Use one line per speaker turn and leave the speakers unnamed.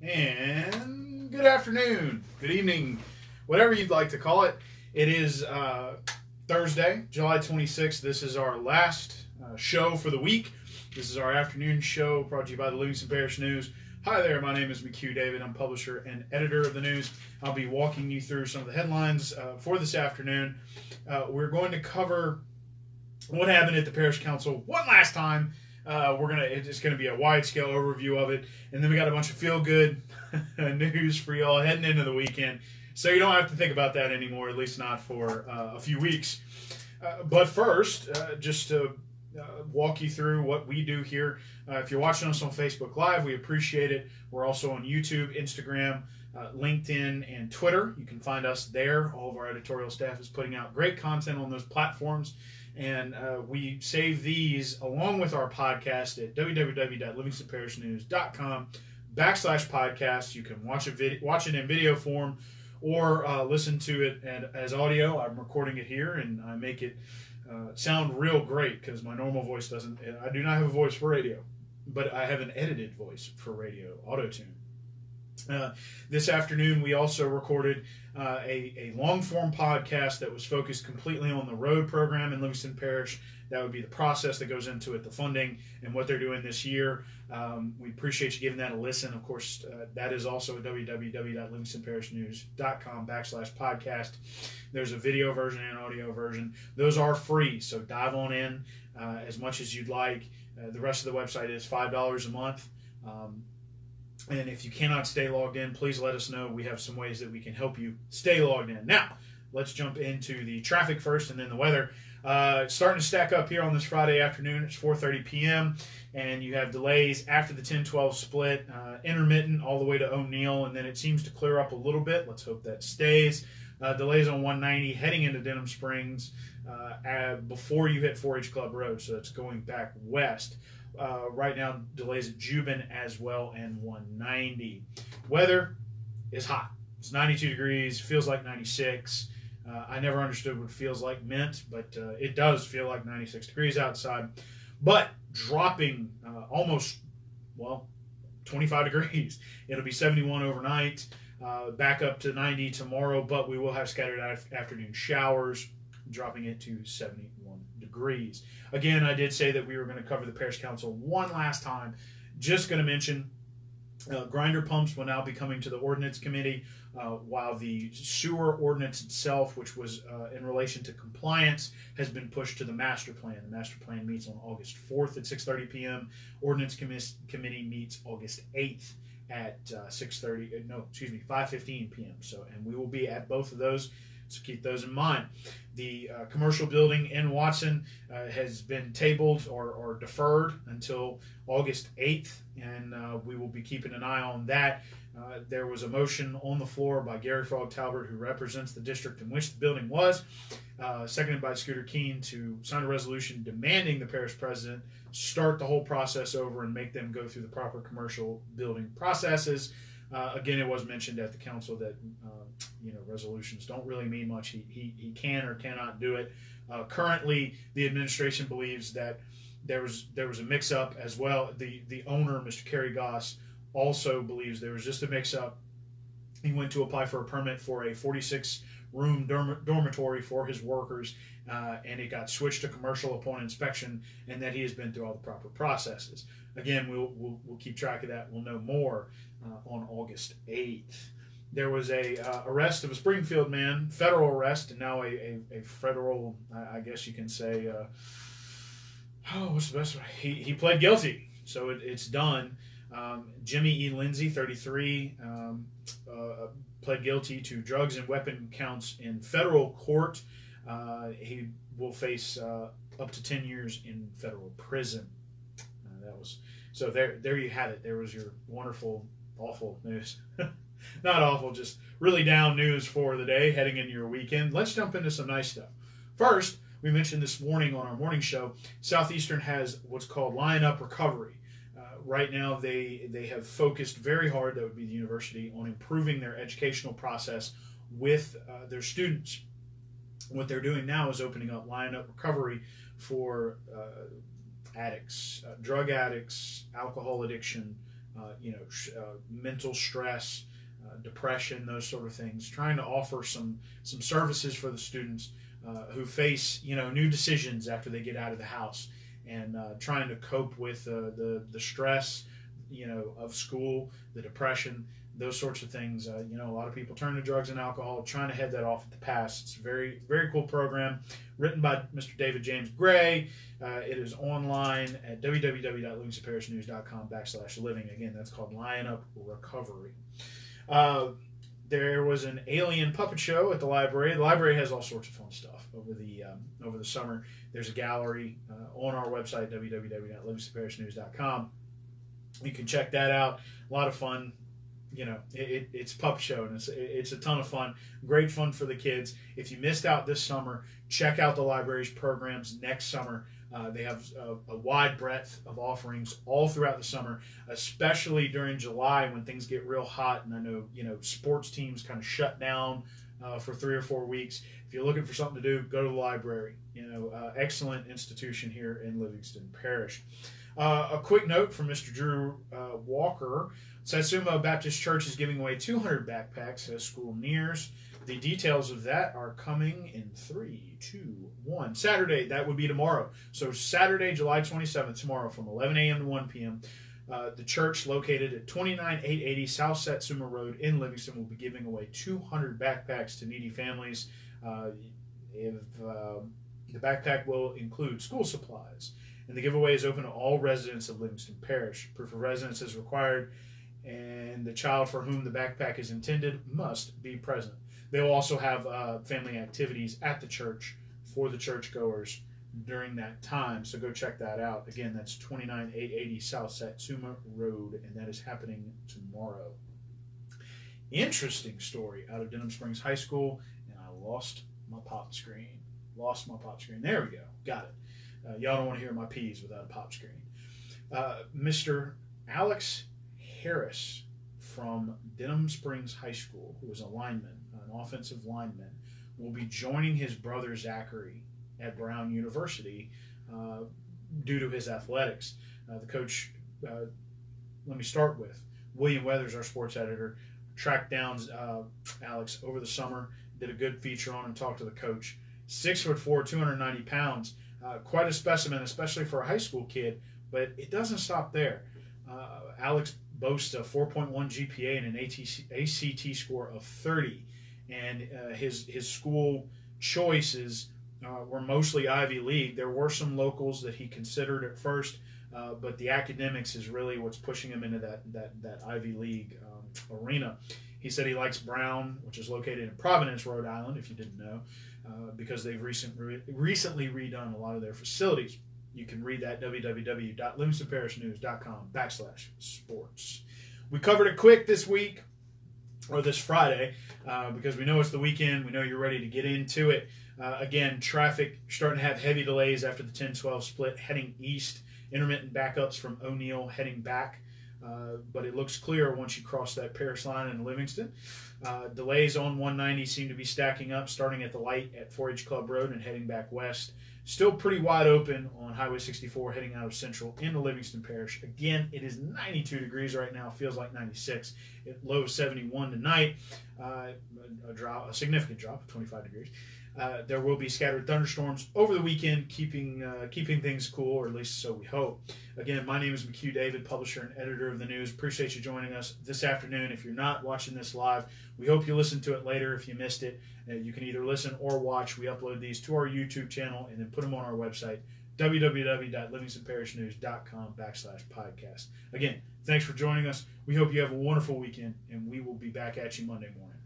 And good afternoon, good evening, whatever you'd like to call it. It is Thursday, July 26th. This is our last show for the week. This is our afternoon show brought to you by the Livingston Parish News. Hi there, my name is McHugh David. I'm publisher and editor of the news. I'll be walking you through some of the headlines for this afternoon. We're going to cover what happened at the Parish Council one last time. It's gonna be a wide scale overview of it, and then we got a bunch of feel good news for y'all heading into the weekend, so you don't have to think about that anymore, at least not for a few weeks. But first, just to walk you through what we do here. If you're watching us on Facebook Live, we appreciate it. We're also on YouTube, Instagram, LinkedIn, and Twitter. You can find us there. All of our editorial staff is putting out great content on those platforms. And we save these along with our podcast at www.livingstonparishnews.com/podcast. You can watch it in video form or listen to it as audio. I'm recording it here, and I make it sound real great because my normal voice doesn't. I do not have a voice for radio, but I have an edited voice for radio, auto-tune. This afternoon, we also recorded a long-form podcast that was focused completely on the road program in Livingston Parish. That would be the process that goes into it, the funding, and what they're doing this year. We appreciate you giving that a listen. Of course, that is also at www.livingstonparishnews.com/podcast. There's a video version and an audio version. Those are free, so dive on in as much as you'd like. The rest of the website is $5 a month. And if you cannot stay logged in, please let us know. We have some ways that we can help you stay logged in. Now, let's jump into the traffic first and then the weather. It's starting to stack up here on this Friday afternoon. It's 4:30 p.m. and you have delays after the 10-12 split, intermittent all the way to O'Neill, and then it seems to clear up a little bit. Let's hope that stays. Delays on 190 heading into Denham Springs before you hit 4-H Club Road, so it's going back west. Right now, delays at Juban as well, and 190. Weather is hot. It's 92 degrees, feels like 96. I never understood what feels like meant, but it does feel like 96 degrees outside. But dropping almost, 25 degrees. It'll be 71 overnight, back up to 90 tomorrow, but we will have scattered afternoon showers, dropping it to 71 degrees. Again, I did say that we were going to cover the Parish Council one last time. Just going to mention grinder pumps will now be coming to the Ordinance Committee, while the sewer ordinance itself, which was in relation to compliance, has been pushed to the master plan. The master plan meets on August 4th at 6:30 p.m. Ordinance Committee meets August 8th at 5:15 p.m. And we will be at both of those. So keep those in mind. The commercial building in Watson has been tabled or deferred until August 8th, and we will be keeping an eye on that. There was a motion on the floor by Gary Frog Talbert, who represents the district in which the building was, seconded by Scooter Keene, to sign a resolution demanding the parish president start the whole process over and make them go through the proper commercial building processes. Again, it was mentioned at the council that resolutions don't really mean much. He can or cannot do it. Currently, the administration believes that there was a mix-up as well. The owner, Mr. Kerry Goss, also believes there was just a mix-up. He went to apply for a permit for a 46-room dormitory for his workers, and it got switched to commercial upon inspection, and that he has been through all the proper processes. Again, we'll keep track of that. We'll know more on August 8th. There was a arrest of a Springfield man, federal arrest, and now a federal, I guess you can say, what's the best way? He pled guilty, so it's done. Jimmy E. Lindsay, 33, pled guilty to drugs and weapon counts in federal court. He will face up to 10 years in federal prison. So there you have it. There was your wonderful, awful news. Not awful, just really down news for the day, heading into your weekend. Let's jump into some nice stuff. First, we mentioned this morning on our morning show, Southeastern has what's called Line Up Recovery. Right now, they have focused very hard, that would be the university, on improving their educational process with their students. What they're doing now is opening up Line Up Recovery for addicts, drug addicts, alcohol addiction, mental stress, depression, those sort of things. Trying to offer some services for the students who face new decisions after they get out of the house, and trying to cope with the stress of school, the depression, those sorts of things. A lot of people turn to drugs and alcohol, trying to head that off at the pass. It's a very, very cool program, written by Mr. David James Gray. It is online at www.livingstonparishnews.com/living. Again, that's called Lion Up Recovery. There was an alien puppet show at the library. The library has all sorts of fun stuff over the summer. There's a gallery on our website, www.livingstonparishnews.com. You can check that out. A lot of fun. It's a puppet show, and it's a ton of fun. Great fun for the kids. If you missed out this summer, check out the library's programs next summer. They have a wide breadth of offerings all throughout the summer, especially during July when things get real hot. And I know sports teams kind of shut down for 3 or 4 weeks. If you're looking for something to do, go to the library. Excellent institution here in Livingston Parish. A quick note from Mr. Drew Walker. Satsuma Baptist Church is giving away 200 backpacks as school nears. The details of that are coming in 3, 2, 1. Saturday, that would be tomorrow. So Saturday, July 27th, tomorrow from 11 a.m. to 1 p.m., the church located at 29880 South Satsuma Road in Livingston will be giving away 200 backpacks to needy families. The backpack will include school supplies. And the giveaway is open to all residents of Livingston Parish. Proof of residence is required, and the child for whom the backpack is intended must be present. They will also have family activities at the church for the churchgoers during that time, so go check that out. Again, that's 29880 South Satsuma Road, and that is happening tomorrow. Interesting story out of Denham Springs High School, and I lost my pop screen. There we go. Got it. Y'all don't want to hear my P's without a pop screen. Mr. Alex Harris from Denham Springs High School, who is a lineman, an offensive lineman, will be joining his brother Zachary at Brown University due to his athletics. The coach, let me start with, William Weathers, our sports editor, tracked down Alex over the summer, did a good feature on him, talked to the coach. 6'4", 290 pounds. Quite a specimen, especially for a high school kid, but it doesn't stop there. Alex boasts a 4.1 GPA and an ACT score of 30, and his school choices were mostly Ivy League. There were some locals that he considered at first, but the academics is really what's pushing him into that Ivy League arena. He said he likes Brown, which is located in Providence, Rhode Island, if you didn't know, because they've recently redone a lot of their facilities. You can read that www.livingstonparishnews.com/sports. We covered it quick this week, or this Friday, because we know it's the weekend. We know you're ready to get into it. Again, traffic starting to have heavy delays after the 10-12 split heading east. Intermittent backups from O'Neill heading back. But it looks clear once you cross that Parish line in Livingston. Delays on 190 seem to be stacking up, starting at the light at 4-H Club Road and heading back west. Still pretty wide open on Highway 64 heading out of Central into Livingston Parish. Again, it is 92 degrees right now. Feels like 96. Low of 71 tonight. A significant drop of 25 degrees. There will be scattered thunderstorms over the weekend, keeping things cool, or at least so we hope. Again, my name is McHugh David, publisher and editor of the news. Appreciate you joining us this afternoon. If you're not watching this live, we hope you listen to it later if you missed it. You can either listen or watch. We upload these to our YouTube channel and then put them on our website, www.livingstonparishnews.com/podcast. Again, thanks for joining us. We hope you have a wonderful weekend, and we will be back at you Monday morning.